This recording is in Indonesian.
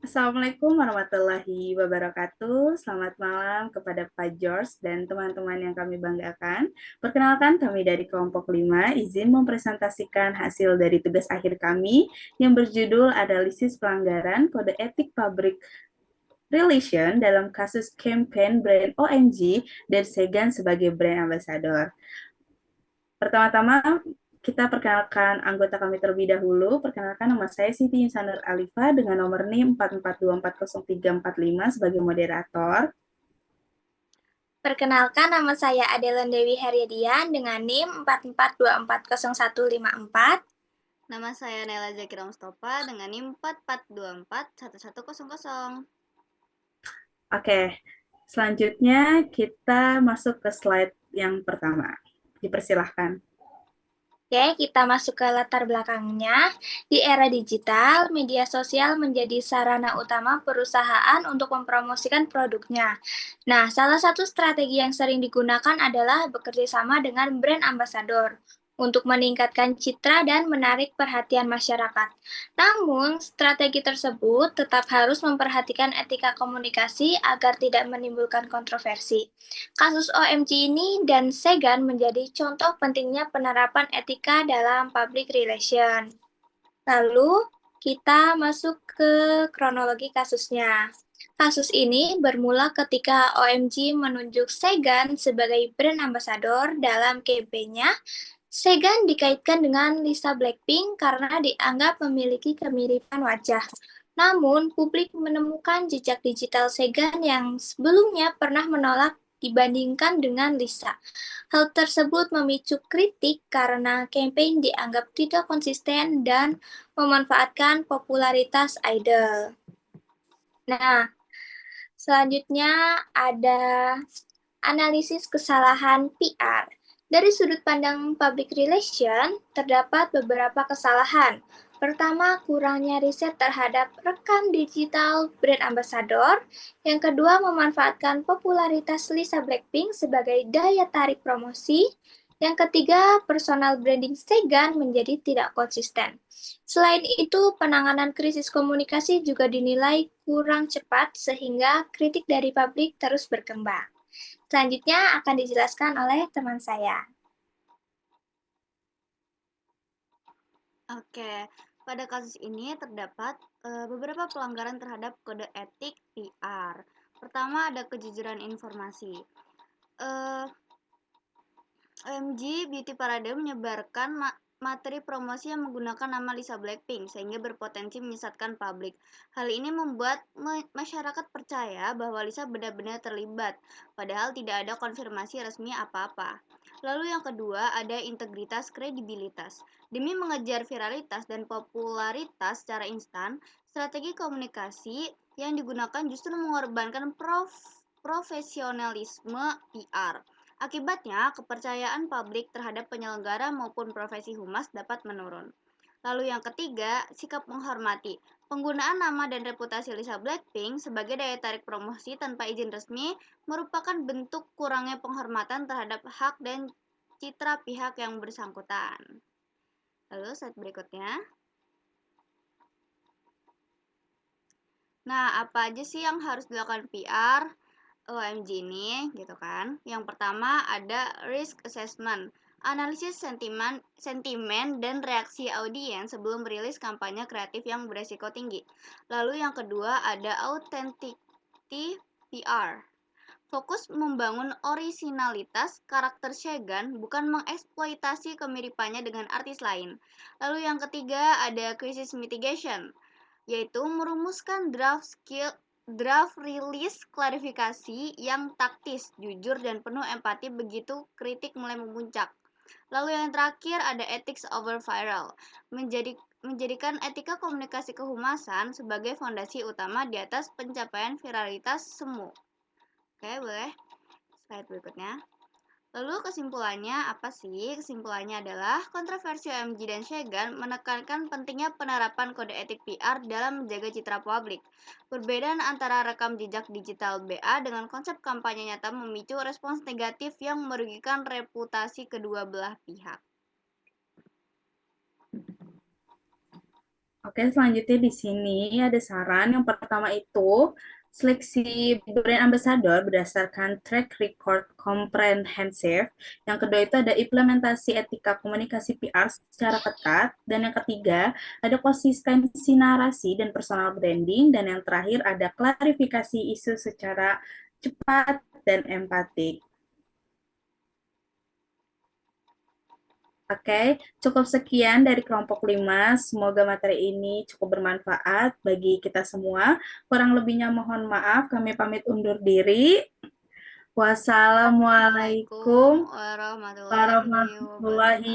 Assalamualaikum warahmatullahi wabarakatuh. Selamat malam kepada Pak George dan teman-teman yang kami banggakan. Perkenalkan kami dari kelompok 5 izin mempresentasikan hasil dari tugas akhir kami yang berjudul Analisis Pelanggaran Kode Etik Public Relation dalam kasus campaign brand OMG dan Segan sebagai brand ambassador. Pertama-tama kita perkenalkan anggota kami terlebih dahulu. Perkenalkan nama saya Siti Insanur Alifa dengan nomor NIM 4424035 sebagai moderator. Perkenalkan, nama saya Adelan Dewi Haryadian dengan NIM 442404154. Nama saya Nela Zakira Mustafa dengan NIM 442411100. Oke, selanjutnya kita masuk ke slide yang pertama. Dipersilahkan. Oke, kita masuk ke latar belakangnya. Di era digital, media sosial menjadi sarana utama perusahaan untuk mempromosikan produknya. Nah, salah satu strategi yang sering digunakan adalah bekerja sama dengan brand ambassador untuk meningkatkan citra dan menarik perhatian masyarakat. Namun, strategi tersebut tetap harus memperhatikan etika komunikasi agar tidak menimbulkan kontroversi. Kasus OMG ini dan Segan menjadi contoh pentingnya penerapan etika dalam public relation. Lalu, kita masuk ke kronologi kasusnya. Kasus ini bermula ketika OMG menunjuk Segan sebagai brand ambassador dalam kampanye. Segan dikaitkan dengan Lisa Blackpink karena dianggap memiliki kemiripan wajah. Namun, publik menemukan jejak digital Segan yang sebelumnya pernah menolak dibandingkan dengan Lisa. Hal tersebut memicu kritik karena campaign dianggap tidak konsisten dan memanfaatkan popularitas idol. Nah, selanjutnya ada analisis kesalahan PR. Dari sudut pandang public relation, terdapat beberapa kesalahan. Pertama, kurangnya riset terhadap rekam digital brand ambassador. Yang kedua, memanfaatkan popularitas Lisa Blackpink sebagai daya tarik promosi. Yang ketiga, personal branding Segan menjadi tidak konsisten. Selain itu, penanganan krisis komunikasi juga dinilai kurang cepat sehingga kritik dari publik terus berkembang. Selanjutnya akan dijelaskan oleh teman saya. Oke, pada kasus ini terdapat beberapa pelanggaran terhadap kode etik PR. Pertama, ada kejujuran informasi. OMG Beauty Parade menyebarkan materi promosi yang menggunakan nama Lisa Blackpink sehingga berpotensi menyesatkan publik. Hal ini membuat masyarakat percaya bahwa Lisa benar-benar terlibat, padahal tidak ada konfirmasi resmi apa-apa. Lalu yang kedua ada integritas kredibilitas. Demi mengejar viralitas dan popularitas secara instan, strategi komunikasi yang digunakan justru mengorbankan profesionalisme PR. Akibatnya, kepercayaan publik terhadap penyelenggara maupun profesi humas dapat menurun. Lalu yang ketiga, sikap menghormati. Penggunaan nama dan reputasi Lisa Blackpink sebagai daya tarik promosi tanpa izin resmi merupakan bentuk kurangnya penghormatan terhadap hak dan citra pihak yang bersangkutan. Lalu slide berikutnya. Nah, apa aja sih yang harus dilakukan PR OMG ini gitu kan? Yang pertama ada risk assessment, analisis sentimen dan reaksi audiens sebelum merilis kampanye kreatif yang beresiko tinggi. Lalu yang kedua ada authenticity PR. Fokus membangun orisinalitas karakter Segan, bukan mengeksploitasi kemiripannya dengan artis lain. Lalu yang ketiga ada crisis mitigation, yaitu merumuskan draft rilis klarifikasi yang taktis, jujur, dan penuh empati begitu kritik mulai memuncak. Lalu yang terakhir ada ethics over viral, menjadikan etika komunikasi kehumasan sebagai fondasi utama di atas pencapaian viralitas semu. Oke, boleh slide berikutnya. Lalu kesimpulannya apa sih? Kesimpulannya adalah kontroversi OMG dan Segan menekankan pentingnya penerapan kode etik PR dalam menjaga citra publik. Perbedaan antara rekam jejak digital BA dengan konsep kampanye nyata memicu respons negatif yang merugikan reputasi kedua belah pihak. Oke, selanjutnya di sini ada saran. Yang pertama itu seleksi brand ambassador berdasarkan track record komprehensif. Yang kedua itu ada implementasi etika komunikasi PR secara ketat. Dan yang ketiga ada konsistensi narasi dan personal branding. Dan yang terakhir ada klarifikasi isu secara cepat dan empatik. Oke, cukup sekian dari kelompok 5. Semoga materi ini cukup bermanfaat bagi kita semua. Kurang lebihnya mohon maaf, kami pamit undur diri. Assalamualaikum Wassalamualaikum warahmatullahi warahmatullahi